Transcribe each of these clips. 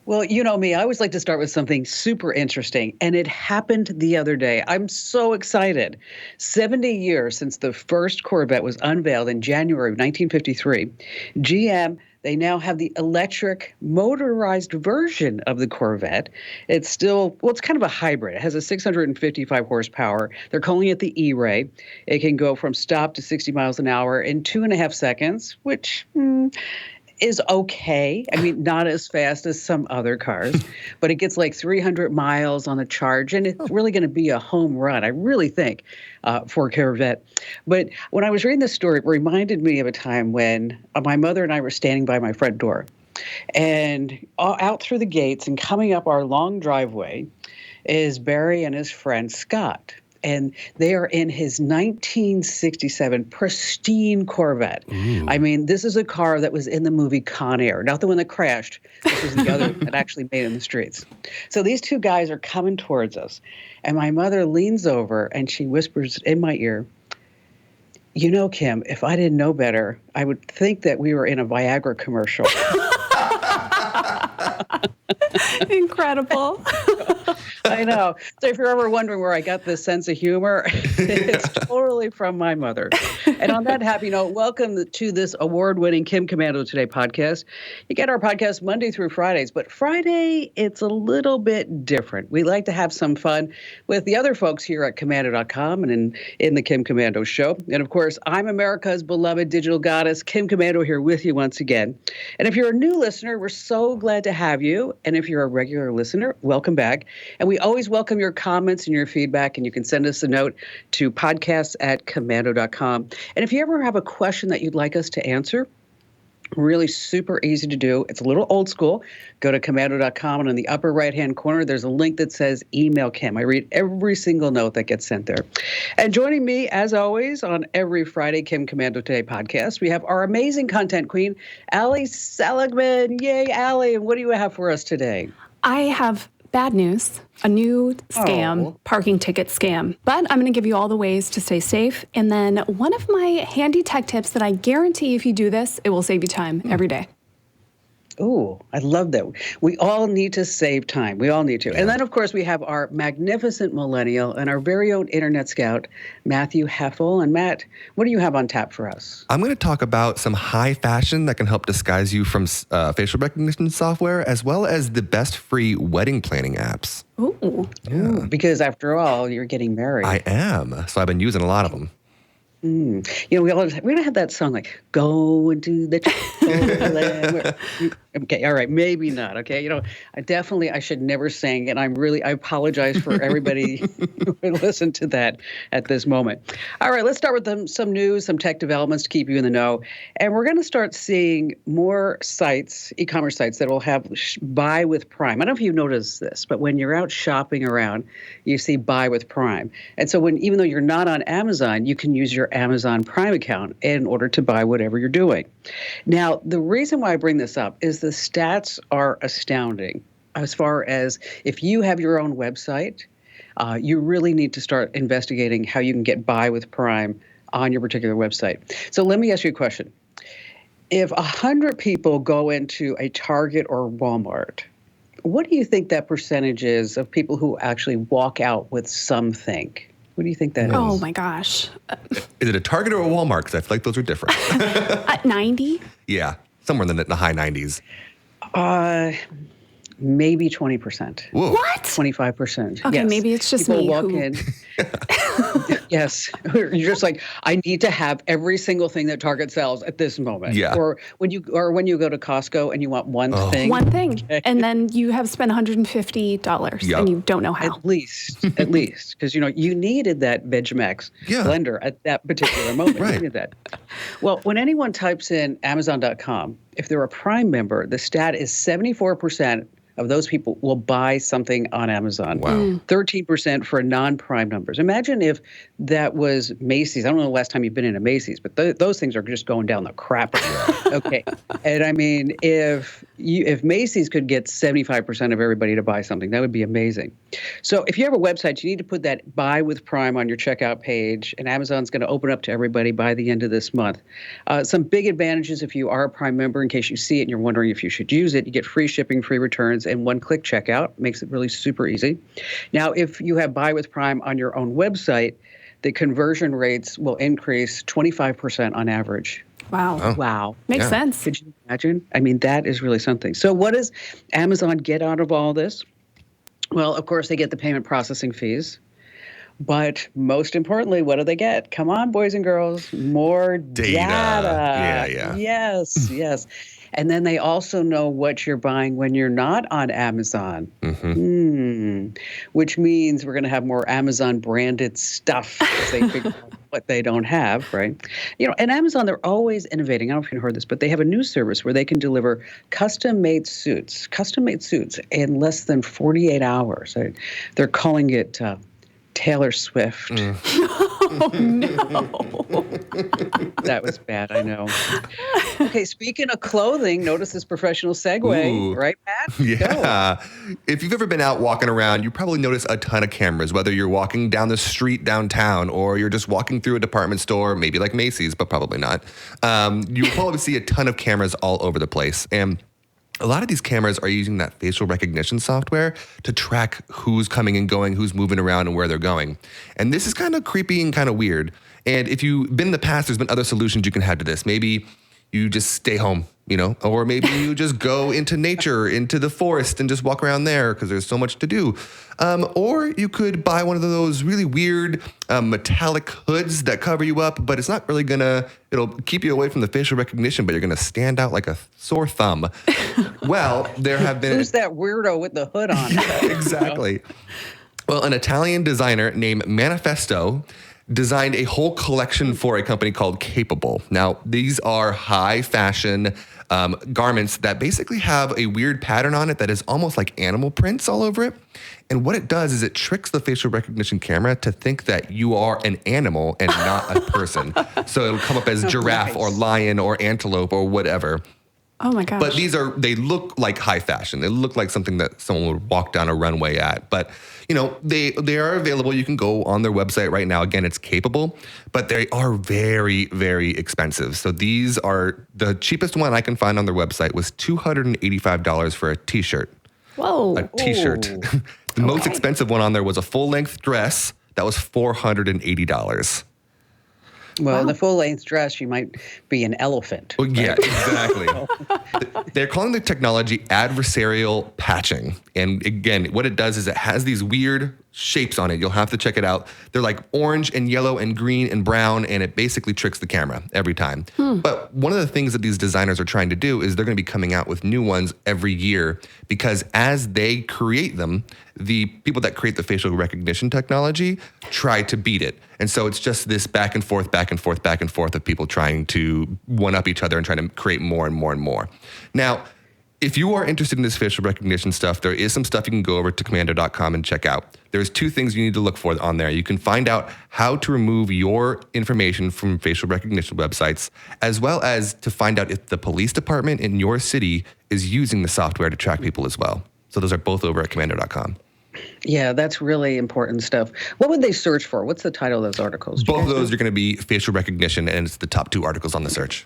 Well, you know me, I always like to start with something super interesting, and it happened the other day. I'm so excited. 70 years since the first Corvette was unveiled in January of 1953, GM, they now have the electric motorized version of the Corvette. It's still, well, it's kind of a hybrid. It has a 655 horsepower. They're calling it the E-Ray. It can go from stop to 60 miles an hour in 2.5 seconds, which is okay. I mean, not as fast as some other cars, but it gets like 300 miles on the charge, and it's really going to be a home run, I really think, for Corvette. But when I was reading this story, it reminded me of a time when my mother and I were standing by my front door, and out through the gates and coming up our long driveway is Barry and his friend Scott. And they are in his 1967 pristine Corvette. Ooh. I mean, this is a car that was in the movie Con Air, not the one that crashed. This was the other that actually made it in the streets. So these two guys are coming towards us. And my mother leans over and she whispers in my ear, "You know, Kim, if I didn't know better, I would think that we were in a Viagra commercial." Incredible. I know. So if you're ever wondering where I got this sense of humor, it's totally from my mother. And on that happy note, welcome to this award-winning Kim Komando Today podcast. You get our podcast Monday through Fridays, but Friday, it's a little bit different. We like to have some fun with the other folks here at Komando.com and in the Kim Komando Show. And of course, I'm America's beloved digital goddess, Kim Komando, here with you once again. And if you're a new listener, we're so glad to have you. And if you're a regular listener, welcome back. And we always welcome your comments and your feedback, and you can send us a note to podcasts@Komando.com. And if you ever have a question that you'd like us to answer, really super easy to do. It's a little old school. Go to Komando.com, and in the upper right-hand corner, there's a link that says Email Kim. I read every single note that gets sent there. And joining me, as always, on every Friday Kim Komando Today podcast, we have our amazing content queen, Allie Seligman. Yay, Allie. And what do you have for us today? I have bad news, a new scam, parking ticket scam. But I'm going to give you all the ways to stay safe. And then one of my handy tech tips that I guarantee if you do this, it will save you time every day. Ooh, I love that. We all need to save time. We all need to. Yeah. And then, of course, we have our magnificent millennial and our very own internet scout, Matthew Heffel. And Matt, what do you have on tap for us? I'm going to talk about some high fashion that can help disguise you from facial recognition software, as well as the best free wedding planning apps. Ooh. Yeah. Ooh, because after all, you're getting married. I am. So I've been using a lot of them. You know, we're going to have that song like, "Go into the land." Okay, all right, maybe not, okay? You know, I should never sing, and I apologize for everybody who would listen to that at this moment. All right, let's start with some news, some tech developments to keep you in the know. And we're going to start seeing more sites, e-commerce sites, that will have buy with Prime. I don't know if you've noticed this, but when you're out shopping around, you see buy with Prime. And so even though you're not on Amazon, you can use your Amazon Prime account in order to buy whatever you're doing. Now, the reason why I bring this up is the stats are astounding as far as if you have your own website, you really need to start investigating how you can get buy with Prime on your particular website. So let me ask you a question. If 100 people go into a Target or Walmart, what do you think that percentage is of people who actually walk out with something? What do you think that is? Oh, my gosh. Is it a Target or a Walmart? Because I feel like those are different. 90? Yeah, somewhere in the high 90s. Maybe 20%. Whoa. What? 25%. Okay, yes. maybe it's just People me. walk in. Yes. You're just like, I need to have every single thing that Target sells at this moment. Yeah. Or when you go to Costco and you want one thing. One thing. Okay. And then you have spent $150 and you don't know how. At least. Because, you needed that Vegemax blender at that particular moment. Right. You needed that. Well, when anyone types in Amazon.com, if they're a Prime member, the stat is 74% of those people will buy something on Amazon. Wow. 13% for non-Prime members. Imagine if that was Macy's. I don't know the last time you've been in a Macy's, but those things are just going down the crapper. Okay. And I mean, if If Macy's could get 75% of everybody to buy something, that would be amazing. So if you have a website, you need to put that Buy with Prime on your checkout page, and Amazon's going to open up to everybody by the end of this month. Some big advantages if you are a Prime member, in case you see it and you're wondering if you should use it, you get free shipping, free returns, and one-click checkout. Makes it really super easy. Now, if you have Buy with Prime on your own website, the conversion rates will increase 25% on average. Wow. Oh. Wow. Makes sense. Could you imagine? I mean, that is really something. So what does Amazon get out of all this? Well, of course, they get the payment processing fees. But most importantly, what do they get? Come on, boys and girls. More data. Yeah. Yes, yes. And then they also know what you're buying when you're not on Amazon. Which means we're going to have more Amazon branded stuff as they figure out what they don't have, right? And Amazon, they're always innovating. I don't know if you heard this, but they have a new service where they can deliver custom-made suits in less than 48 hours. They're calling it Taylor Swift. Oh, no. That was bad, I know. Okay, speaking of clothing, notice this professional segue, Ooh. right, Pat? Yeah. If you've ever been out walking around, you probably notice a ton of cameras, whether you're walking down the street downtown or you're just walking through a department store, maybe like Macy's, but probably not. You'll probably see a ton of cameras all over the place. And a lot of these cameras are using that facial recognition software to track who's coming and going, who's moving around and where they're going. And this is kind of creepy and kind of weird. And if you've been in the past, there's been other solutions you can have to this. Maybe you just stay home, or maybe you just go into nature, into the forest and just walk around there because there's so much to do. Or you could buy one of those really weird metallic hoods that cover you up, but it's not really it'll keep you away from the facial recognition, but you're going to stand out like a sore thumb. Well, there have been... Who's that weirdo with the hood on? Exactly. Well, an Italian designer named Manifesto designed a whole collection for a company called Capable. Now, these are high fashion garments that basically have a weird pattern on it that is almost like animal prints all over it. And what it does is it tricks the facial recognition camera to think that you are an animal and not a person. So it'll come up as giraffe or lion or antelope or whatever. Oh my gosh. But they look like high fashion. They look like something that someone would walk down a runway at. But, they are available. You can go on their website right now. Again, it's Capable, but they are very, very expensive. So these are the cheapest one I can find on their website was $285 for a t-shirt. Whoa. A t-shirt. The most expensive one on there was a full-length dress. That was $480. Well, the full-length dress, you might be an elephant. Well, yeah, exactly. They're calling the technology adversarial patching. And again, what it does is it has these weird shapes on it. You'll have to check it out. They're like orange and yellow and green and brown, and it basically tricks the camera every time. But one of the things that these designers are trying to do is they're going to be coming out with new ones every year because as they create them, the people that create the facial recognition technology try to beat it. And so it's just this back and forth of people trying to one-up each other and trying to create more and more and more. Now, if you are interested in this facial recognition stuff, there is some stuff you can go over to Komando.com and check out. There's two things you need to look for on there. You can find out how to remove your information from facial recognition websites, as well as to find out if the police department in your city is using the software to track people as well. So those are both over at Komando.com. Yeah, that's really important stuff. What would they search for? What's the title of those articles? Both of those are going to be facial recognition, and it's the top two articles on the search.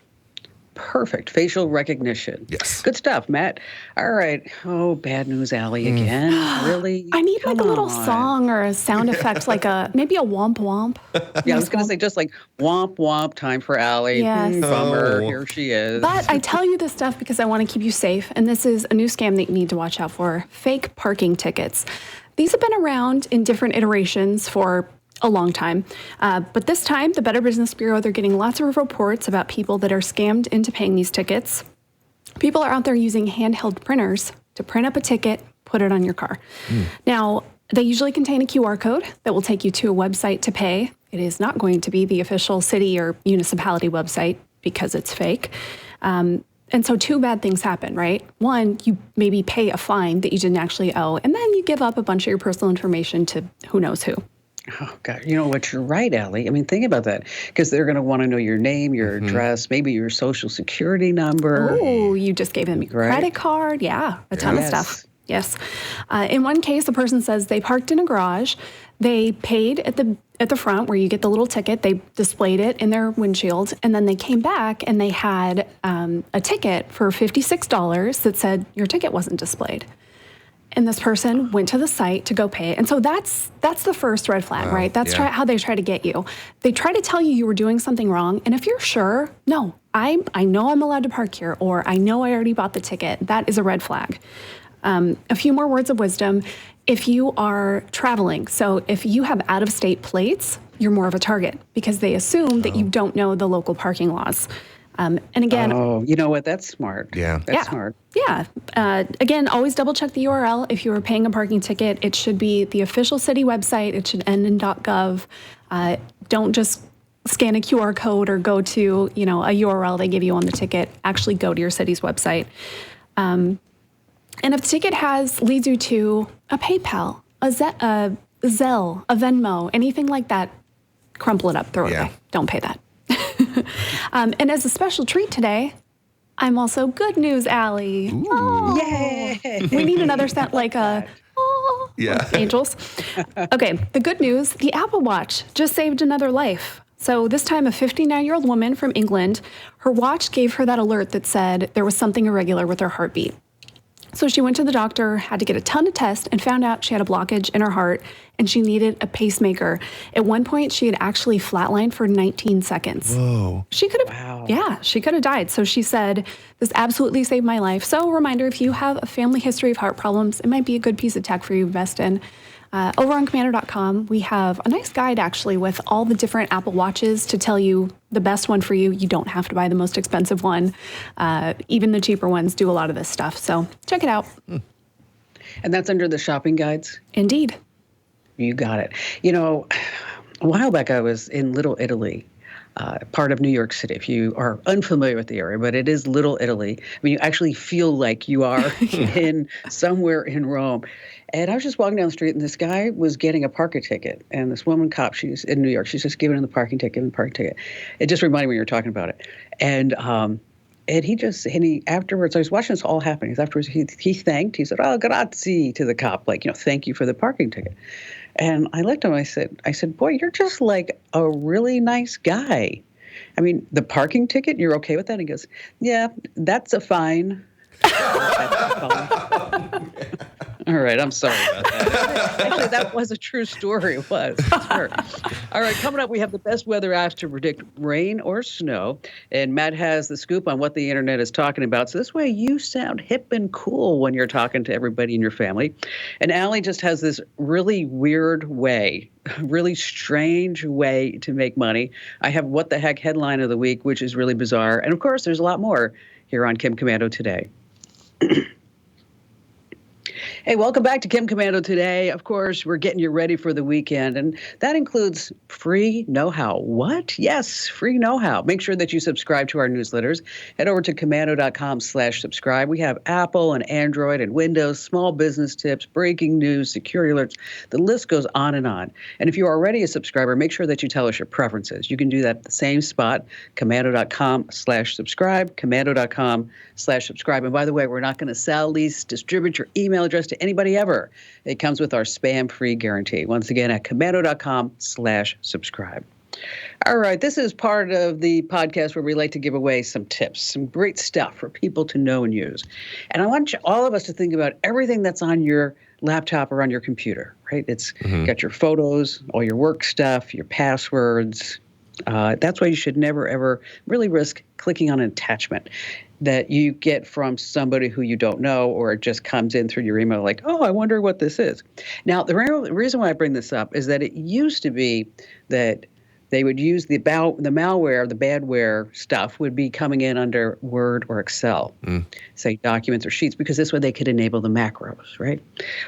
Perfect. Facial recognition. Yes. Good stuff, Matt. All right. Oh, bad news alley again. Really? I need Come like a little on. song or a sound effect, like maybe a womp womp. Yeah, I was going to say just like womp womp, time for Allie. Yes. Bummer. Oh. Here she is. But I tell you this stuff because I want to keep you safe. And this is a new scam that you need to watch out for. Fake parking tickets. These have been around in different iterations for a long time. But this time, the Better Business Bureau, they're getting lots of reports about people that are scammed into paying these tickets. People are out there using handheld printers to print up a ticket, put it on your car. Now, they usually contain a QR code that will take you to a website to pay. It is not going to be the official city or municipality website because it's fake. And so two bad things happen, right? One, you maybe pay a fine that you didn't actually owe, and then you give up a bunch of your personal information to who knows who. Oh, God. You know what? You're right, Allie. I mean, think about that. Because they're going to want to know your name, your address, maybe your social security number. Oh, you just gave them your credit card. Yeah, a ton of stuff. Yes. In one case, the person says they parked in a garage. They paid at the front where you get the little ticket. They displayed it in their windshield. And then they came back and they had a ticket for $56 that said your ticket wasn't displayed. And this person went to the site to go pay it. And so that's the first red flag, right? That's how they try to get you. They try to tell you were doing something wrong. And if you're sure, no, I know I'm allowed to park here, or I know I already bought the ticket, that is a red flag. A few more words of wisdom. If you are traveling, so if you have out-of-state plates, you're more of a target because they assume that you don't know the local parking laws. And again, you know what? That's smart. Yeah. That's smart. Yeah. Again, always double check the URL. If you are paying a parking ticket, it should be the official city website. It should end in .gov. Don't just scan a QR code or go to, a URL they give you on the ticket. Actually go to your city's website. And if the ticket leads you to a PayPal, a Zelle, a Venmo, anything like that, crumple it up, throw it away. Don't pay that. And as a special treat today, I'm also Good News Allie. Oh, yay! We need another sound like angels. Okay, the good news, the Apple Watch just saved another life. So this time a 59-year-old woman from England, her watch gave her that alert that said there was something irregular with her heartbeat. So she went to the doctor, had to get a ton of tests, and found out she had a blockage in her heart, and she needed a pacemaker. At one point, she had actually flatlined for 19 seconds. Whoa. She could have, she could have died. So she said, this absolutely saved my life. So a reminder, if you have a family history of heart problems, it might be a good piece of tech for you to invest in. Over on Komando.com, we have a nice guide actually with all the different Apple Watches to tell you the best one for you. You don't have to buy the most expensive one. Even the cheaper ones do a lot of this stuff. So check it out. And that's under the shopping guides? Indeed. You got it. A while back I was in Little Italy, part of New York City, if you are unfamiliar with the area, but it is Little Italy. I mean, you actually feel like you are in somewhere in Rome. And I was just walking down the street, and this guy was getting a parking ticket. And this woman cop, she's in New York, she's just giving him the parking ticket. It just reminded me you were talking about it. And he afterwards, I was watching this all happening. Afterwards, he thanked, he said, "Oh, grazie," to the cop, thank you for the parking ticket. And I looked at him, I said, boy, you're just like a really nice guy. I mean, the parking ticket, you're okay with that? He goes, yeah, that's a fine. All right, I'm sorry about that. Actually, that was a true story. It was. Sure. All right, coming up, we have the best weather apps to predict rain or snow. And Matt has the scoop on what the internet is talking about. So this way you sound hip and cool when you're talking to everybody in your family. And Allie just has this really weird way, really strange way to make money. I have What the Heck headline of the week, which is really bizarre. And of course, there's a lot more here on Kim Komando Today. Hey, welcome back to Kim Komando Today. Of course, we're getting you ready for the weekend, and that includes free know-how. What? Yes, free know-how. Make sure that you subscribe to our newsletters. Head over to Komando.com/subscribe. We have Apple and Android and Windows, small business tips, breaking news, security alerts. The list goes on and on. And if you're already a subscriber, make sure that you tell us your preferences. You can do that at the same spot, Komando.com/subscribe, Komando.com/subscribe. And by the way, we're not going to sell, lease, distribute your email address to anybody ever. It comes with our spam-free guarantee. Once again, at Komando.com/subscribe. All right, this is part of the podcast where we like to give away some tips, some great stuff for people to know and use. And I want all of us to think about everything that's on your laptop or on your computer, right? It's got your photos, all your work stuff, your passwords. That's why you should never, ever really risk clicking on an attachment that you get from somebody who you don't know, or it just comes in through your email like, oh, I wonder what this is. Now, the reason why I bring this up is that it used to be that they would use the malware, the badware stuff would be coming in under Word or Excel, say documents or sheets, because this way they could enable the macros, right?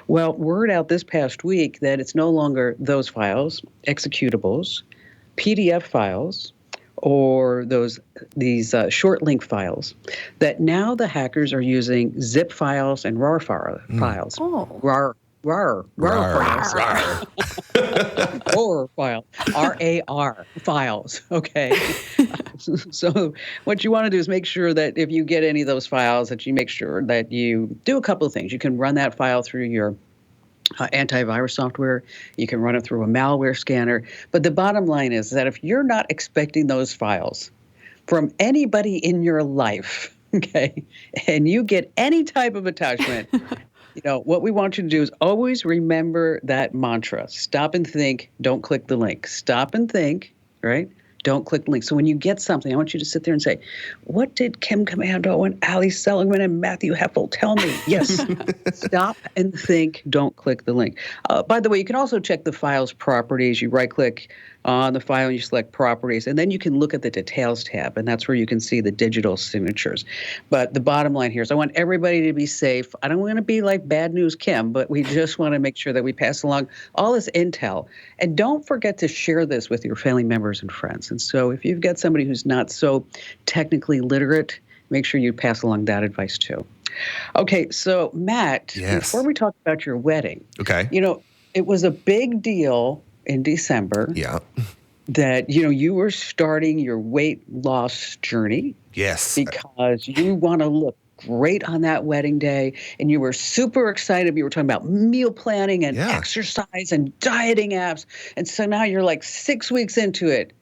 Well, word out this past week that it's no longer those files, executables, PDF files, or these short link files, that now the hackers are using zip files and RAR files. Oh. RAR files. RAR file, RAR files. Okay. So what you want to do is make sure that if you get any of those files, that you make sure that you do a couple of things. You can run that file through your antivirus software. You can run it through a malware scanner. But the bottom line is that if you're not expecting those files from anybody in your life, okay, and you get any type of attachment, what we want you to do is always remember that mantra. Stop and think, don't click the link. Stop and think, right? Don't click the link. So when you get something, I want you to sit there and say, what did Kim Komando and Ali Seligman and Matthew Heffel tell me? Yes. Stop and think. Don't click the link. By the way, you can also check the file's properties. You right-click on the file and you select properties, and then you can look at the details tab, and that's where you can see the digital signatures. But the bottom line here is I want everybody to be safe. I don't want to be like Bad News Kim, but we just want to make sure that we pass along all this intel. And don't forget to share this with your family members and friends. And so if you've got somebody who's not so technically literate, make sure you pass along that advice too. Okay, so Matt, before we talk about your wedding, it was a big deal in December that, you were starting your weight loss journey. Yes. Because you want to look great on that wedding day, and you were super excited. You were talking about meal planning and exercise and dieting apps. And so now you're like 6 weeks into it.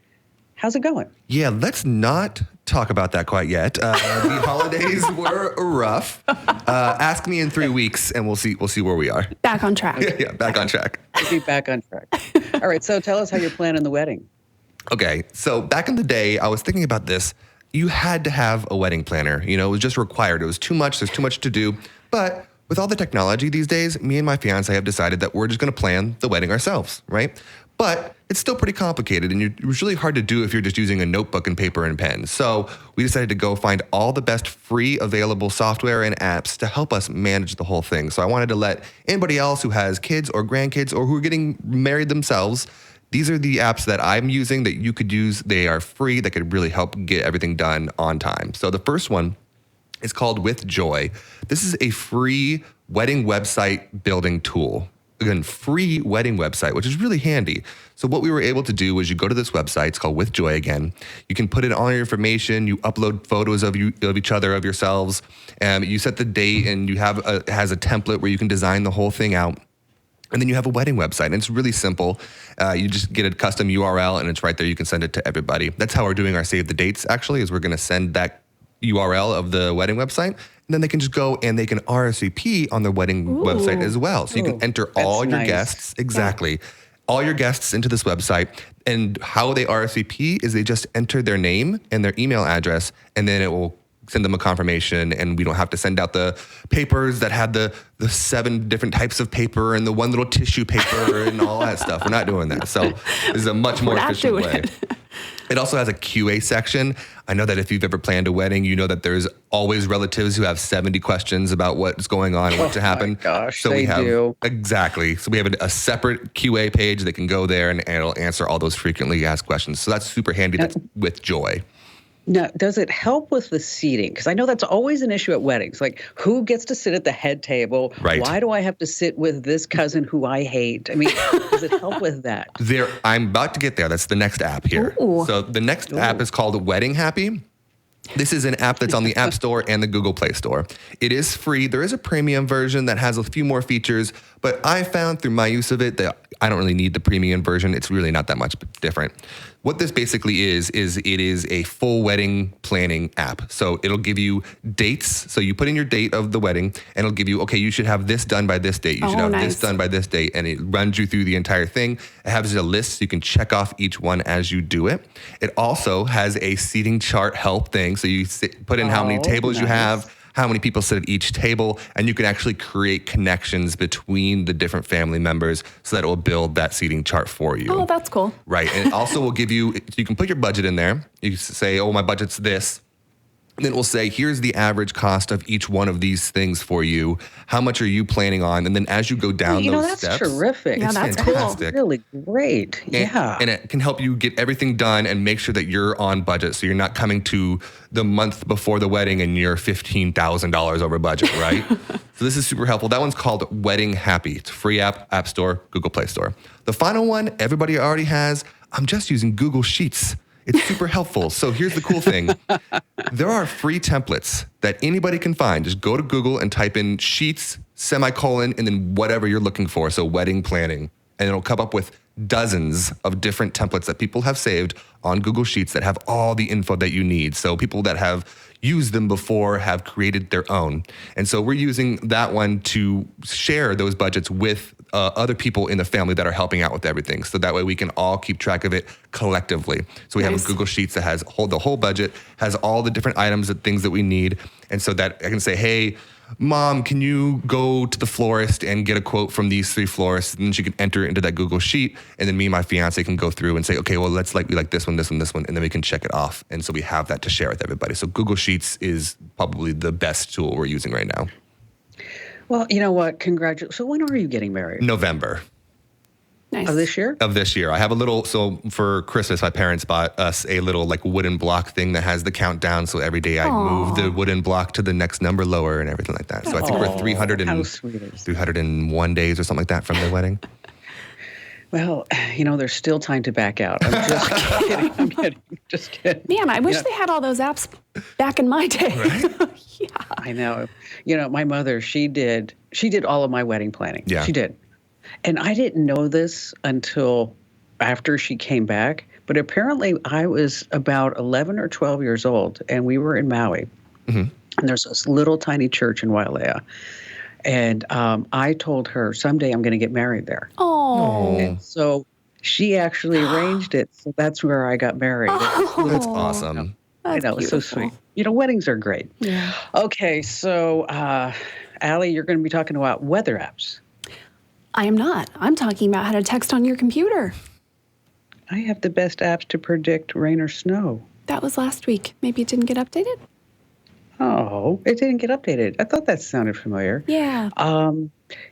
How's it going? Yeah, let's not talk about that quite yet. The holidays were rough. Ask me in 3 weeks, and we'll see where we are. Back on track. Yeah, back on track. We'll be back on track. All right, so tell us how you're planning the wedding. Okay, so back in the day, I was thinking about this. You had to have a wedding planner. It was just required. It was too much. There's too much to do. But with all the technology these days, me and my fiance have decided that we're just going to plan the wedding ourselves, right? But it's still pretty complicated, and it was really hard to do if you're just using a notebook and paper and pen. So we decided to go find all the best free available software and apps to help us manage the whole thing. So I wanted to let anybody else who has kids or grandkids or who are getting married themselves, these are the apps that I'm using that you could use. They are free. That could really help get everything done on time. So the first one is called With Joy. This is a free wedding website building tool. Again, free wedding website, which is really handy. So what we were able to do was you go to this website. It's called With Joy again. You can put in all your information. You upload photos of each other, of yourselves. You set the date, and it has a template where you can design the whole thing out. And then you have a wedding website, and it's really simple. You just get a custom URL, and it's right there. You can send it to everybody. That's how we're doing our save the dates, actually, is we're going to send that URL of the wedding website. And then they can just go and they can RSVP on their wedding website as well. So you can enter all your guests. Exactly. All your guests into this website. And how they RSVP is they just enter their name and their email address, and then it will send them a confirmation, and we don't have to send out the papers that had the 7 different types of paper and the one little tissue paper and all that stuff. We're not doing that. So this is a much more efficient way. It also has a QA section. I know that if you've ever planned a wedding, you know that there's always relatives who have 70 questions about what's going on and what to happen. Oh my gosh, so they do. Exactly. So we have a separate QA page that can go there and it'll answer all those frequently asked questions. So that's super handy. That's With Joy. Now, does it help with the seating? Because I know that's always an issue at weddings. Like, who gets to sit at the head table? Right. Why do I have to sit with this cousin who I hate? I mean, does it help with that? I'm about to get there. That's the next app here. Ooh. So the next app is called Wedding Happy. This is an app that's on the App Store and the Google Play Store. It is free. There is a premium version that has a few more features, but I found through my use of it that I don't really need the premium version. It's really not that much different. What this basically is it is a full wedding planning app. So it'll give you dates. So you put in your date of the wedding, and it'll give you, okay, you should have this done by this date. You should have this done by this date. And it runs you through the entire thing. It has a list so you can check off each one as you do it. It also has a seating chart help thing. So you put in how many tables you have, how many people sit at each table, and you can actually create connections between the different family members so that it will build that seating chart for you. Oh, that's cool. Right. And it also will give you can put your budget in there. You say, oh, my budget's this. And then it will say, here's the average cost of each one of these things for you. How much are you planning on? And then as you go down those that's steps. terrific. Yeah, it's that's fantastic. cool. Really great. And it can help you get everything done and make sure that you're on budget. So you're not coming to the month before the wedding and you're $15,000 over budget, right? So this is super helpful. That one's called Wedding Happy. It's a free App Store, Google Play Store. The final one, everybody already has. I'm just using Google Sheets. It's super helpful. So here's the cool thing. There are free templates that anybody can find. Just go to Google and type in Sheets, semicolon, and then whatever you're looking for. So wedding planning. And it'll come up with dozens of different templates that people have saved on Google Sheets that have all the info that you need. So people that have used them before have created their own. And so we're using that one to share those budgets with other people in the family that are helping out with everything. So that way we can all keep track of it collectively. So we have a Google Sheets that has the whole budget, has all the different items and things that we need. And so that I can say, hey, Mom, can you go to the florist and get a quote from these 3 florists? And then she can enter it into that Google Sheet. And then me and my fiance can go through and say, okay, well, we like this one, this one, this one. And then we can check it off. And so we have that to share with everybody. So Google Sheets is probably the best tool we're using right now. Well, you know what? Congratulations. So when are you getting married? November. Nice. Of this year? Of this year. I have a little, so for Christmas, my parents bought us a little like wooden block thing that has the countdown. So every day I move the wooden block to the next number lower and everything like that. So I think we're 301 days or something like that from the wedding. Well, there's still time to back out. I'm just kidding. I'm kidding. Just kidding. Man, I wish they had all those apps back in my day. Right? Yeah. I know. My mother, she did all of my wedding planning. Yeah. She did. And I didn't know this until after she came back. But apparently I was about 11 or 12 years old, and we were in Maui. Mm-hmm. And there's this little tiny church in Wailea. And I told her, someday I'm going to get married there. Oh. And so she actually arranged it. So that's where I got married. That's awesome. I know, it's so sweet. Weddings are great. Yeah. Okay, so Allie, you're going to be talking about weather apps. I am not. I'm talking about how to text on your computer. I have the best apps to predict rain or snow. That was last week. Maybe it didn't get updated? Oh, it didn't get updated. I thought that sounded familiar. Yeah.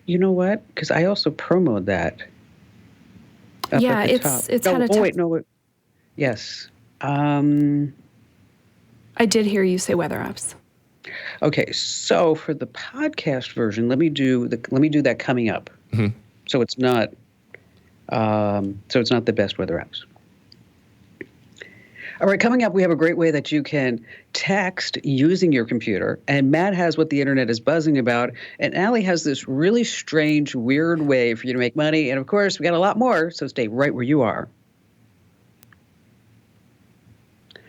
You know what? Because I also promoted that. Yeah, at the top. Yes. I did hear you say weather apps. Okay, so for the podcast version, let me do that coming up. Mm-hmm. So it's not the best weather apps. All right, coming up, we have a great way that you can text using your computer. And Matt has what the internet is buzzing about. And Allie has this really strange, weird way for you to make money. And of course, we got a lot more, so stay right where you are.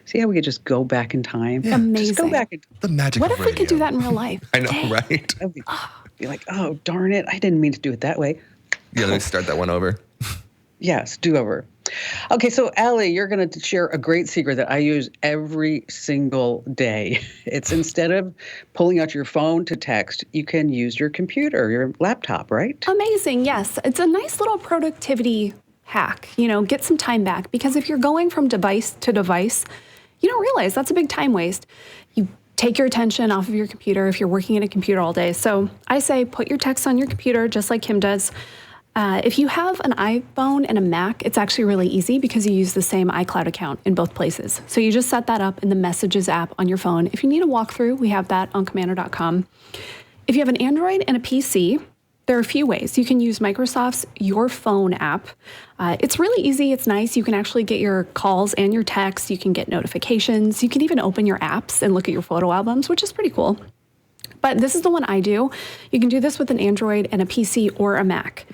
See how we could just go back in time? Yeah. Amazing. Just go back in time. The magic What of if we could do radio. that in real life? I know, right? Be like, oh, darn it. I didn't mean to do it that way. Yeah, let me start that one over. Yes, do over. Okay, so Allie, you're going to share a great secret that I use every single day. It's instead of pulling out your phone to text, you can use your computer, your laptop, right? Amazing, yes. It's a nice little productivity hack. Get some time back, because if you're going from device to device, you don't realize that's a big time waste. You take your attention off of your computer if you're working at a computer all day. So I say put your text on your computer just like Kim does. If you have an iPhone and a Mac, it's actually really easy because you use the same iCloud account in both places. So you just set that up in the Messages app on your phone. If you need a walkthrough, we have that on Komando.com. If you have an Android and a PC, there are a few ways. You can use Microsoft's Your Phone app. It's really easy. It's nice. You can actually get your calls and your texts. You can get notifications. You can even open your apps and look at your photo albums, which is pretty cool. But this is the one I do. You can do this with an Android and a PC or a Mac.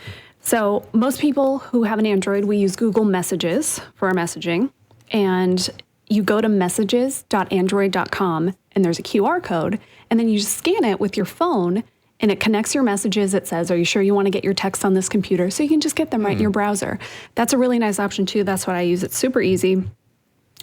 So most people who have an Android, we use Google Messages for our messaging. And you go to messages.android.com and there's a QR code. And then you just scan it with your phone and it connects your messages. It says, are you sure you want to get your text on this computer? So you can just get them right in your browser. That's a really nice option too. That's what I use. It's super easy.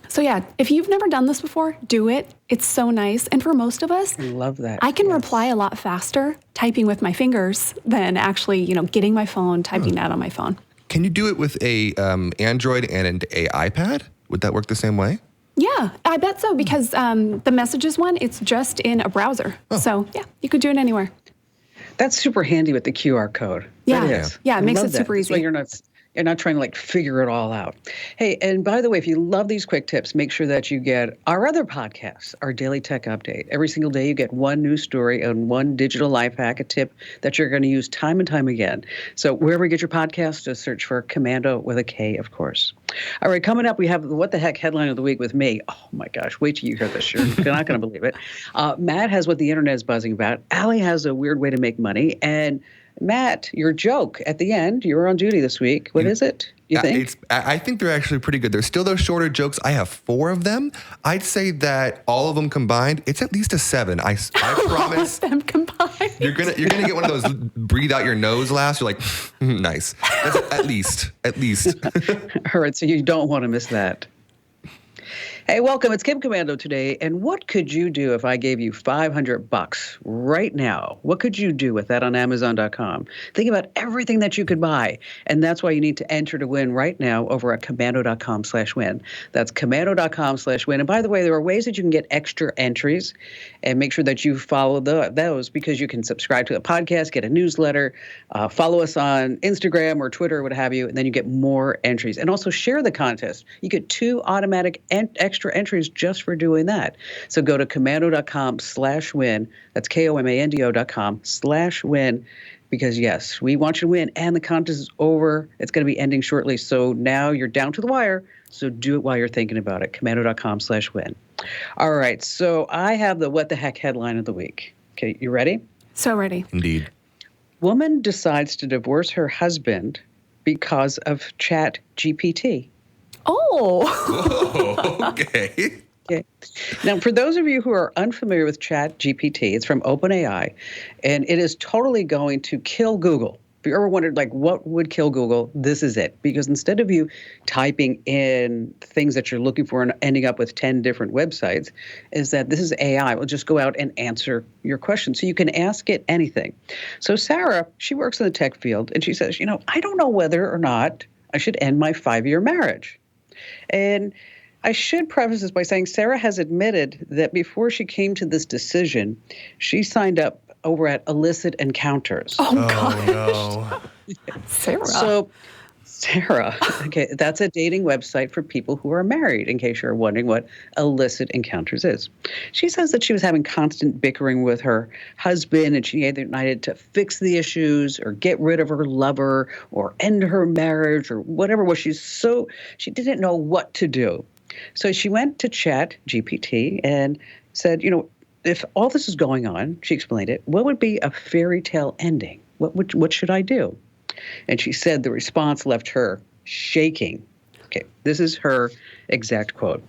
So yeah, if you've never done this before, do it. It's so nice. And for most of us, I love that. I can reply a lot faster typing with my fingers than actually, getting my phone, typing that on my phone. Can you do it with a Android and an iPad? Would that work the same way? Yeah, I bet so because the messages one, it's just in a browser. Oh. So yeah, you could do it anywhere. That's super handy with the QR code. Yeah, that is. Yeah, it makes it super easy. So you're not trying to like figure it all out. Hey, and by the way, if you love these quick tips, make sure that you get our other podcasts, our Daily Tech Update. Every single day you get one news story and one digital life hack, a tip that you're going to use time and time again. So wherever you get your podcast, just search for Komando with a K, of course. All right, coming up, we have the What the Heck headline of the week with me. Oh my gosh, wait till you hear this. You're not going to believe it. Matt has what the internet is buzzing about. Allie has a weird way to make money. And Matt, your joke at the end, you were on duty this week. What is it, you think? I think they're actually pretty good. There's still those shorter jokes. I have 4 of them. I'd say that all of them combined, it's at least a 7. I promise. All of them combined. You're gonna get one of those breathe out your nose laughs. You're like, nice. That's at least. All right, so you don't want to miss that. Hey, welcome. It's Kim Komando today. And what could you do if I gave you $500 right now? What could you do with that on Amazon.com? Think about everything that you could buy. And that's why you need to enter to win right now over at Komando.com/win. That's Komando.com/win. And by the way, there are ways that you can get extra entries and make sure that you follow those because you can subscribe to the podcast, get a newsletter, follow us on Instagram or Twitter or what have you, and then you get more entries. And also share the contest. You get 2 automatic extra entries just for doing that. So go to Komando.com/win. That's Komando.com/win. Because yes, we want you to win and the contest is over. It's going to be ending shortly. So now you're down to the wire. So do it while you're thinking about it. Komando.com/win. All right. So I have the What the Heck headline of the week. Okay. You ready? So ready. Indeed. Woman decides to divorce her husband because of Chat GPT. Oh. Whoa, okay. Okay. Now, for those of you who are unfamiliar with Chat GPT, it's from OpenAI, and it is totally going to kill Google. If you ever wondered, like, what would kill Google, this is it. Because instead of you typing in things that you're looking for and ending up with 10 different websites, is that this is AI. It will just go out and answer your question. So you can ask it anything. So Sarah, she works in the tech field, and she says, I don't know whether or not I should end my 5-year marriage. And I should preface this by saying Sarah has admitted that before she came to this decision, she signed up over at Illicit Encounters. Oh gosh. No. Sarah. So Sarah, okay, that's a dating website for people who are married, in case you're wondering what Illicit Encounters is. She says that she was having constant bickering with her husband, and she either needed to fix the issues or get rid of her lover or end her marriage or whatever it was. She didn't know what to do. So she went to Chat GPT and said, if all this is going on, she explained it, what would be a fairy tale ending? What should I do? And she said the response left her shaking. Okay, this is her exact quote.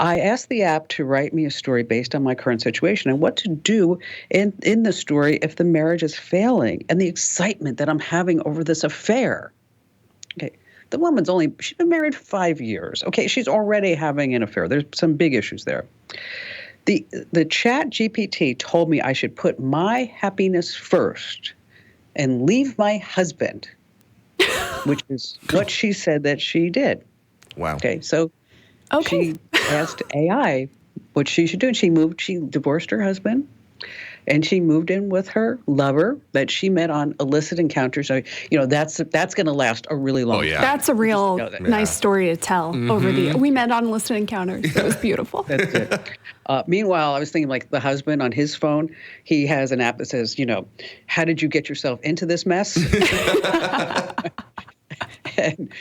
I asked the app to write me a story based on my current situation and what to do in the story if the marriage is failing and the excitement that I'm having over this affair. Okay, the woman's she's been married 5 years. Okay, she's already having an affair. There's some big issues there. The Chat GPT told me I should put my happiness first and leave my husband, which is what she said that she did. Wow. Okay, so she asked AI what she should do. And she divorced her husband, and she moved in with her lover that she met on Illicit Encounters. So, that's going to last a really long time. That's a real nice story to tell over we met on Illicit Encounters. It was beautiful. That's it. Meanwhile, I was thinking like the husband on his phone, he has an app that says, how did you get yourself into this mess? And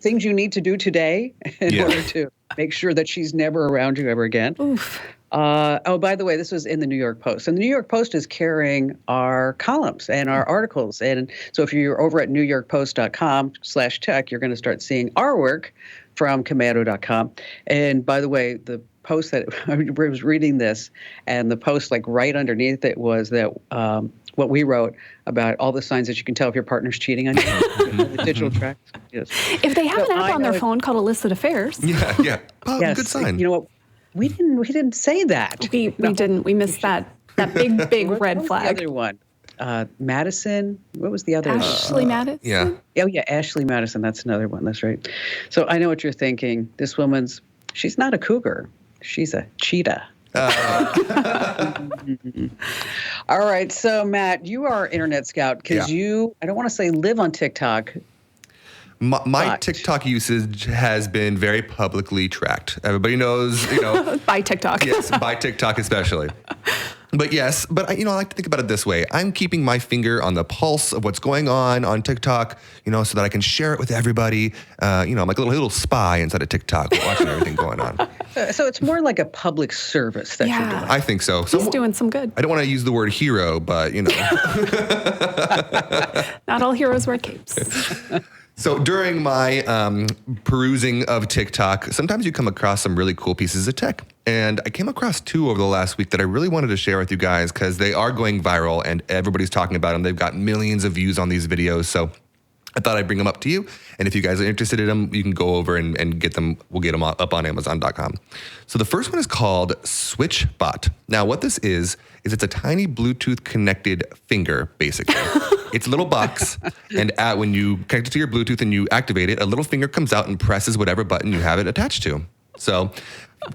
things you need to do today in order to make sure that she's never around you ever again. Oof. By the way, this was in the New York Post. And the New York Post is carrying our columns and our articles. And so if you're over at newyorkpost.com/tech, you're going to start seeing our work from Komando.com. And by the way, the post that I was reading this, and the post right underneath it was that what we wrote about all the signs that you can tell if your partner's cheating on you. The digital tracks. Yes. If they have an app on their phone called Illicit Affairs. Yeah. Oh, yes, good sign. You know what? We didn't say that. We didn't. We missed that big red flag. The other one. Madison. What was the other? Ashley Madison. Yeah. Oh, yeah, Ashley Madison. That's another one. That's right. So I know what you're thinking. This woman's She's not a cougar. She's a cheetah. All right. So, Matt, you are internet scout because you, I don't want to say live on TikTok. My TikTok usage has been very publicly tracked. Everybody knows, by TikTok. Yes, by TikTok especially. But yes, I like to think about it this way. I'm keeping my finger on the pulse of what's going on TikTok, so that I can share it with everybody. I'm like a little spy inside of TikTok watching everything going on. So it's more like a public service that you're doing. I think so. He's doing some good. I don't want to use the word hero, but, Not all heroes wear capes. So during my perusing of TikTok, sometimes you come across some really cool pieces of tech. And I came across 2 over the last week that I really wanted to share with you guys because they are going viral and everybody's talking about them. They've got millions of views on these videos. So I thought I'd bring them up to you. And if you guys are interested in them, you can go over and get them. We'll get them up on Amazon.com. So the first one is called SwitchBot. Now, what this is it's a tiny Bluetooth connected finger, basically. It's a little box, and when you connect it to your Bluetooth and you activate it, a little finger comes out and presses whatever button you have it attached to. So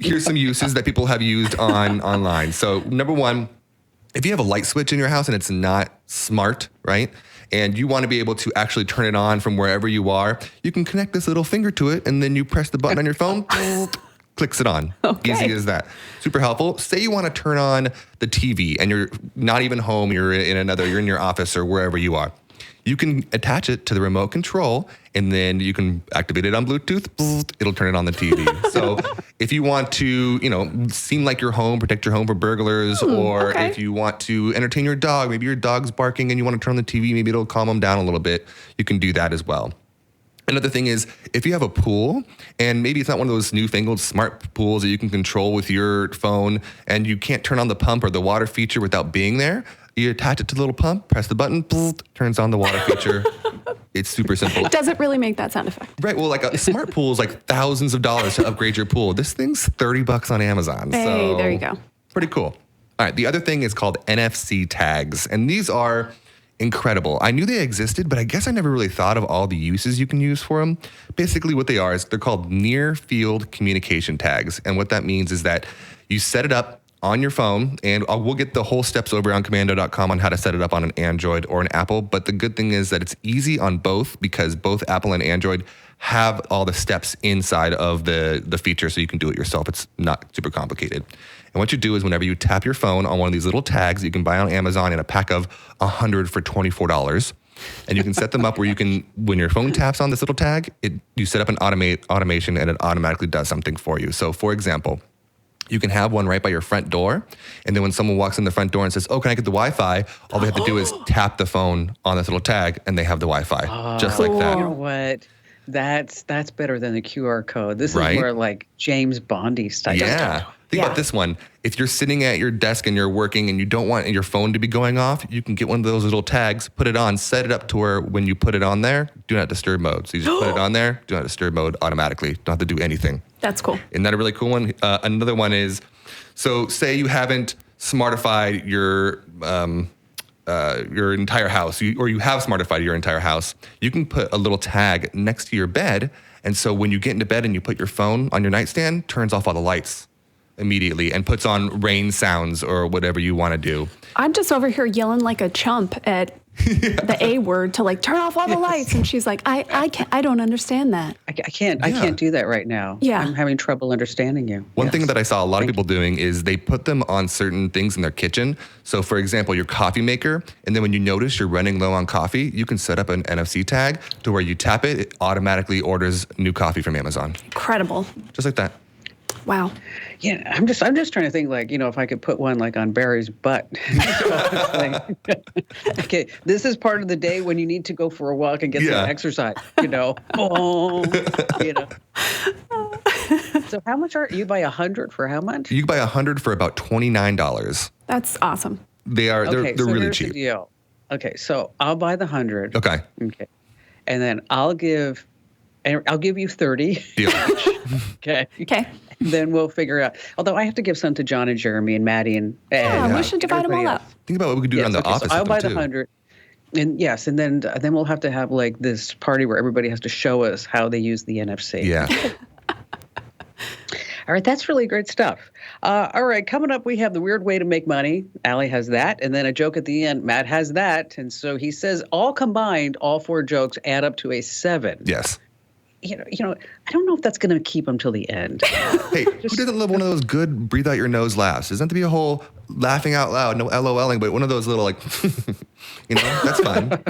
here's some uses that people have used online. So number one, if you have a light switch in your house and it's not smart, right? And you want to be able to actually turn it on from wherever you are, you can connect this little finger to it and then you press the button on your phone, clicks it on. Okay. Easy as that. Super helpful. Say you want to turn on the TV and you're not even home, you're in your office or wherever you are. You can attach it to the remote control and then you can activate it on Bluetooth. It'll turn it on the TV. So if you want to, seem like you're home, protect your home from burglars, or if you want to entertain your dog, maybe your dog's barking and you want to turn on the TV, maybe it'll calm them down a little bit. You can do that as well. Another thing is if you have a pool and maybe it's not one of those newfangled smart pools that you can control with your phone and you can't turn on the pump or the water feature without being there, you attach it to the little pump, press the button, turns on the water feature. It's super simple. Does it really make that sound effect? Right. Well, like a smart pool is like thousands of dollars to upgrade your pool. This thing's $30 on Amazon. Hey, so there you go. Pretty cool. All right. The other thing is called NFC tags. And these are incredible. I knew they existed, but I guess I never really thought of all the uses you can use for them. Basically, what they are is they're called near field communication tags. And what that means is that you set it up on your phone, and we'll get the whole steps over on Komando.com on how to set it up on an Android or an Apple. But the good thing is that it's easy on both because both Apple and Android have all the steps inside of the feature so you can do it yourself. It's not super complicated. And what you do is whenever you tap your phone on one of these little tags you can buy on Amazon in a pack of 100 for $24. And you can set them up where you can, when your phone taps on this little tag, you set up an automation and it automatically does something for you. So for example, you can have one right by your front door. And then when someone walks in the front door and says, oh, can I get the Wi-Fi? All they have to do is tap the phone on this little tag and they have the Wi-Fi. Just like that. You know what? That's better than the QR code. This is Right? more like James Bondy style. Yeah. Think about this one. If you're sitting at your desk and you're working and you don't want your phone to be going off, you can get one of those little tags, put it on, set it up to where when you put it on there, do not disturb mode. So you just put it on there, do not disturb mode automatically. Don't have to do anything. That's cool. Isn't that a really cool one? Another one is, so say you haven't smartified your entire house, or you have smartified your entire house, you can put a little tag next to your bed. And so when you get into bed and you put your phone on your nightstand, turns off all the lights immediately and puts on rain sounds or whatever you want to do. I'm just over here yelling like a chump at the A word to like turn off all the lights, and she's like, I don't understand that. I can't do that right now. Yeah. I'm having trouble understanding you. One thing that I saw a lot of people doing is they put them on certain things in their kitchen. So for example, your coffee maker, and then when you notice you're running low on coffee, you can set up an NFC tag to where you tap it, it automatically orders new coffee from Amazon. Incredible. Just like that. Wow. Yeah, I'm just trying to think like, if I could put one like on Barry's butt. Okay, this is part of the day when you need to go for a walk and get some exercise, So how much are you buy 100 for how much? You can buy 100 for about $29. That's awesome. They're really cheap. The deal. Okay, so I'll buy the 100. Okay. And then I'll give you 30. Deal. Okay. And then we'll figure out. Although I have to give some to John and Jeremy and Maddie and we should divide them all up. Think about what we could do on the office. So I'll buy the too. 100. And yes, and then we'll have to have like this party where everybody has to show us how they use the NFC. Yeah. All right, that's really great stuff. All right, coming up, we have the weird way to make money. Allie has that, and then a joke at the end. Matt has that, and so he says all combined, all 4 jokes add up to a 7. Yes. I don't know if that's going to keep him till the end. Hey, who doesn't love one of those good breathe out your nose laughs? Doesn't have to be a whole laughing out loud, no LOLing, but one of those little like, that's fun.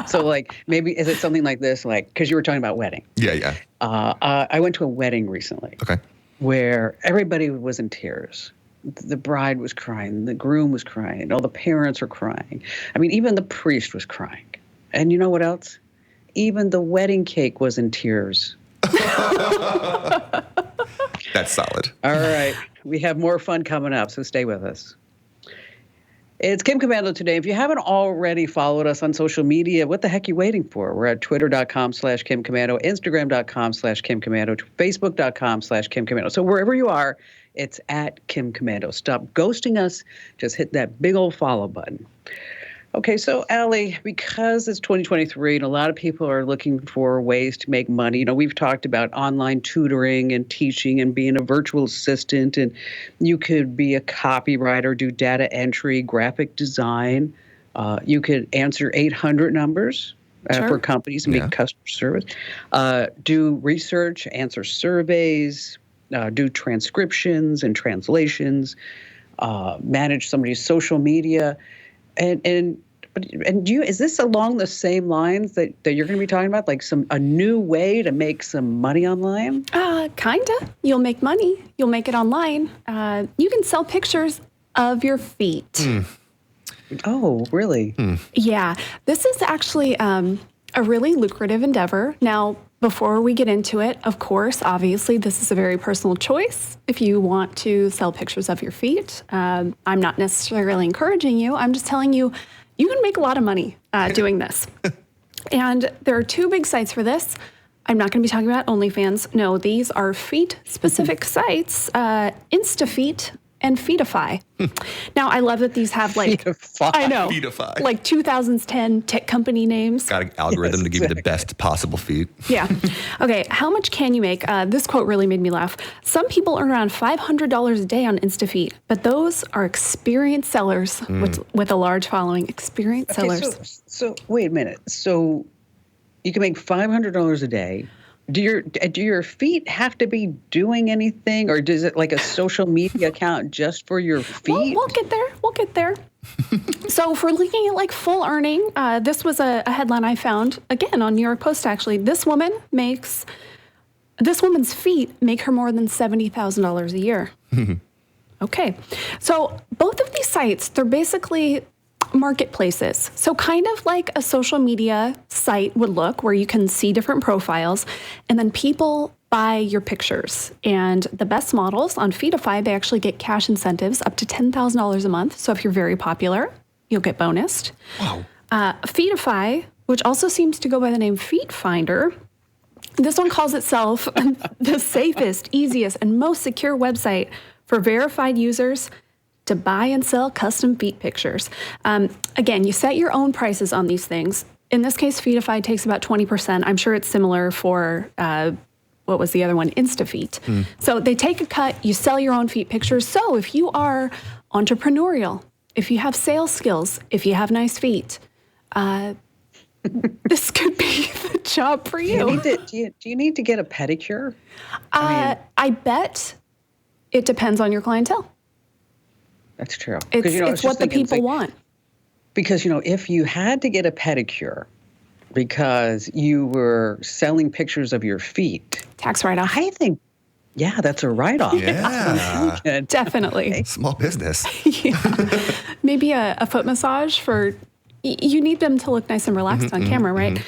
So like maybe is it something like this? Like because you were talking about wedding. Yeah. I went to a wedding recently. Okay. Where everybody was in tears. The bride was crying. The groom was crying. All the parents were crying. I mean, even the priest was crying. And you know what else? Even the wedding cake was in tears. That's solid. All right. We have more fun coming up, so stay with us. It's Kim Komando today. If you haven't already followed us on social media, what the heck are you waiting for? We're at twitter.com/Kim Komando, Instagram.com/Kim Komando, Facebook.com/Kim Komando. So wherever you are, it's at Kim Komando. Stop ghosting us. Just hit that big old follow button. Okay, so Allie, because it's 2023 and a lot of people are looking for ways to make money, we've talked about online tutoring and teaching and being a virtual assistant, and you could be a copywriter, do data entry, graphic design. You could answer 800 numbers for companies and make customer service, do research, answer surveys, do transcriptions and translations, manage somebody's social media, and is this along the same lines that you're going to be talking about, like a new way to make some money online? Kinda. You'll make money. You'll make it online. You can sell pictures of your feet. Oh, really? Yeah. This is actually a really lucrative endeavor. Now, before we get into it, of course, obviously, this is a very personal choice. If you want to sell pictures of your feet, I'm not necessarily encouraging you. I'm just telling you, you can make a lot of money doing this. And there are 2 big sites for this. I'm not going to be talking about OnlyFans. No, these are feet-specific sites, InstaFeet and Feetify. Now, I love that these have Feetify. I know, Feetify. like 2010 tech company names. Got an algorithm to give you the best possible feet. Yeah. Okay, how much can you make? This quote really made me laugh. Some people earn around $500 a day on InstaFeet, but those are experienced sellers with a large following. Experienced sellers. So wait a minute. So you can make $500 a day. Do your feet have to be doing anything, or does it like a social media account just for your feet? We'll get there. We'll get there. So if we're looking at like full earning, this was a headline I found, again, on New York Post, actually. This woman's feet make her more than $70,000 a year. Okay. So both of these sites, they're basically marketplaces. So kind of like a social media site would look, where you can see different profiles, and then people buy your pictures. And the best models on Feetify, they actually get cash incentives up to $10,000 a month. So if you're very popular, you'll get bonused. Wow. Feetify, which also seems to go by the name Feet Finder, this one calls itself the safest, easiest, and most secure website for verified users to buy and sell custom feet pictures. Again, you set your own prices on these things. In this case, Feetify takes about 20%. I'm sure it's similar for, what was the other one? InstaFeet. So they take a cut, you sell your own feet pictures. So if you are entrepreneurial, if you have sales skills, if you have nice feet, this could be the job for you. Do you need to get a pedicure? I bet it depends on your clientele. That's true. It's what the people want. Because, if you had to get a pedicure because you were selling pictures of your feet. Tax write-off. I think, yeah, that's a write-off. Yeah. Definitely. Small business. Yeah. Maybe a foot massage for, you need them to look nice and relaxed on camera, right?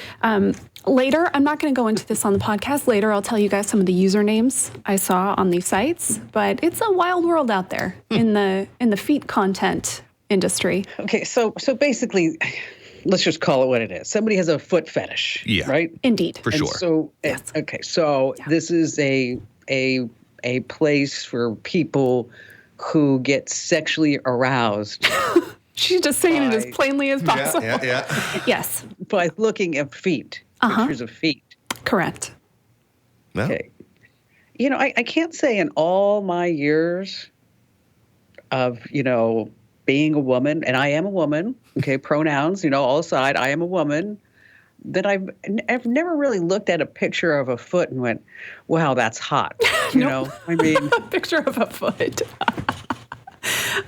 Later, I'm not going to go into this on the podcast. Later, I'll tell you guys some of the usernames I saw on these sites, but it's a wild world out there in the feet content industry. Okay, so basically, let's just call it what it is. Somebody has a foot fetish, right? Indeed. For sure. So, this is a place for people who get sexually aroused. She's just saying it as plainly as possible. Yeah. Yes. By looking at feet, pictures of feet. Correct. Well, Okay. I can't say in all my years of, being a woman, and I am a woman, okay, pronouns, all aside, I am a woman, that I've never really looked at a picture of a foot and went, wow, that's hot. I mean. A picture of a foot.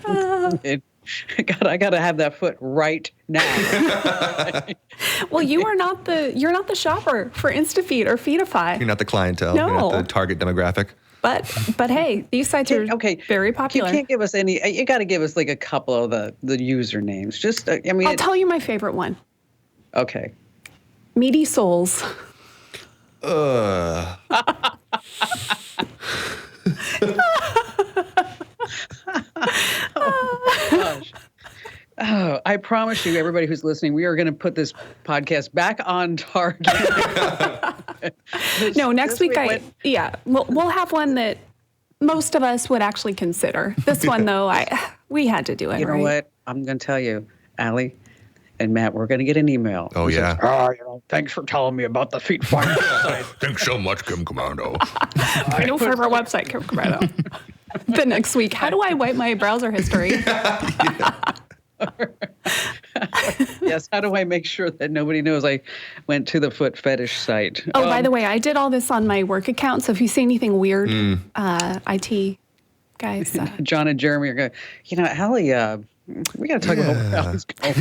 I got to have that foot right now. Well, you're not the shopper for InstaFeed or Feedify. You're not the clientele. No. You're not the target demographic. But hey, these sites are very popular. You can't give us any. You got to give us like a couple of the usernames. Just I'll tell you my favorite one. Okay. Meaty Souls. Gosh. Oh, I promise you, everybody who's listening, we are going to put this podcast back on target. No, next week we'll have one that most of us would actually consider. This one, though, we had to do it. You know what? I'm going to tell you, Allie and Matt, we're going to get an email. Oh, yeah. Says, thanks for telling me about the feet finder website. Thanks so much, Kim Commando. My new favorite website, Kim Commando. The next week, how do I wipe my browser history? Yes, how do I make sure that nobody knows I went to the foot fetish site? Oh, by the way, I did all this on my work account, so if you see anything weird, IT guys. John and Jeremy are going, Allie, we got to talk about where Allie's going.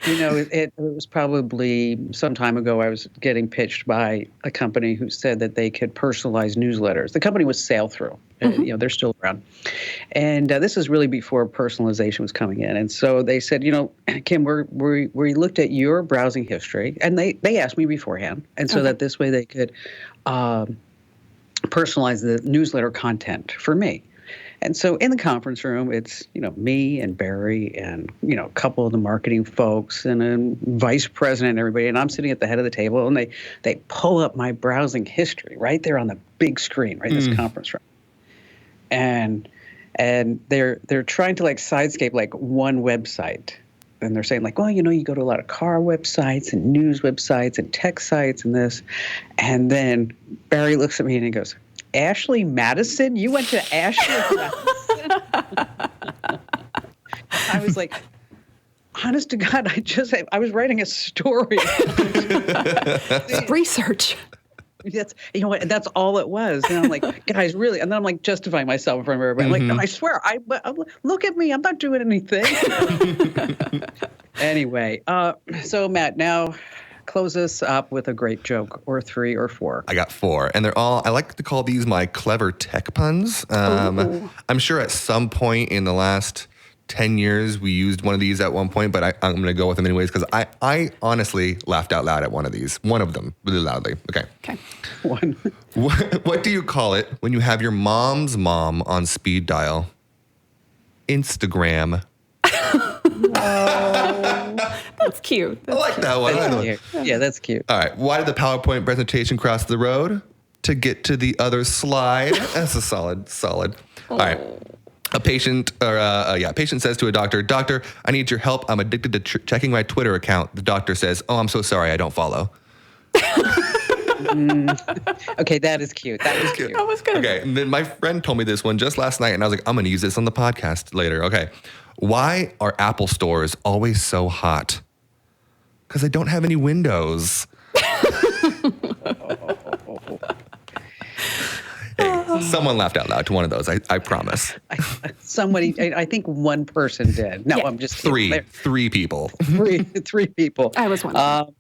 It was probably some time ago I was getting pitched by a company who said that they could personalize newsletters. The company was Sail Through. Mm-hmm. They're still around. And this is really before personalization was coming in. And so they said, Kim, we looked at your browsing history, and they asked me beforehand. And so that this way they could personalize the newsletter content for me. And so in the conference room, it's, me and Barry and, a couple of the marketing folks and a vice president and everybody. And I'm sitting at the head of the table, and they pull up my browsing history right there on the big screen, right in this conference room. And they're trying to sidescape one website. And they're saying you go to a lot of car websites and news websites and tech sites and this. And then Barry looks at me and he goes, Ashley Madison? You went to Ashley Madison? I was like, honest to God, I was writing a story. Research. That's all it was. And I'm like, guys, really? And then I'm justifying myself in front of everybody. I'm like, no, I swear, look at me. I'm not doing anything. Anyway, so Matt, now close us up with a great joke, or 3 or 4. I got 4, and they're all, I like to call these my clever tech puns. I'm sure at some point in the last 10 years we used one of these at one point, but I'm going to go with them anyways because I honestly laughed out loud at one of them, really loudly. Okay. One. What do you call it when you have your mom's mom on speed dial? Instagram. That's cute. I like that one. That's cute. Yeah, that's cute. All right. Why did the PowerPoint presentation cross the road? To get to the other slide. That's a solid. All right. A patient says to a doctor, "Doctor, I need your help. I'm addicted to checking my Twitter account." The doctor says, "Oh, I'm so sorry. I don't follow." Okay, that is cute. That was cute. That was good. Okay, and then my friend told me this one just last night, and I was like, I'm going to use this on the podcast later. Okay. Why are Apple stores always so hot? Because they don't have any windows. Hey, someone laughed out loud to one of those. I promise. I think one person did. No, I'm just kidding. Three people. Three people. I was one. All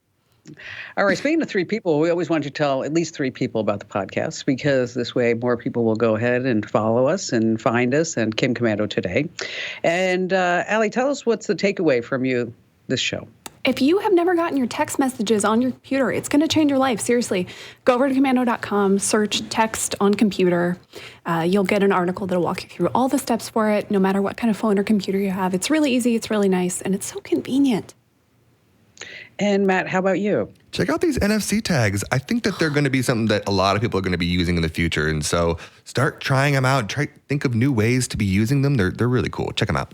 right. Speaking of 3 people, we always want you to tell at least 3 people about the podcast because this way more people will go ahead and follow us and find us and Kim Commando today. And Allie, tell us what's the takeaway from you this show. If you have never gotten your text messages on your computer, it's going to change your life. Seriously, go over to Komando.com, search text on computer. You'll get an article that'll walk you through all the steps for it, no matter what kind of phone or computer you have. It's really easy. It's really nice. And it's so convenient. And Matt, how about you? Check out these NFC tags. I think that they're going to be something that a lot of people are going to be using in the future. And so start trying them out. Think of new ways to be using them. They're really cool. Check them out.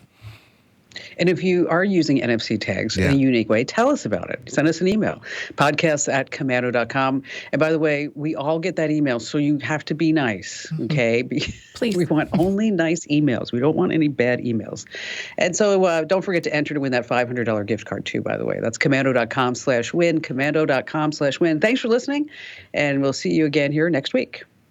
And if you are using NFC tags in a unique way, tell us about it. Send us an email, podcasts@commando.com. And by the way, we all get that email, so you have to be nice, okay? Please. We want only nice emails. We don't want any bad emails. And so don't forget to enter to win that $500 gift card too, by the way. That's commando.com/win, commando.com/win. Thanks for listening, and we'll see you again here next week.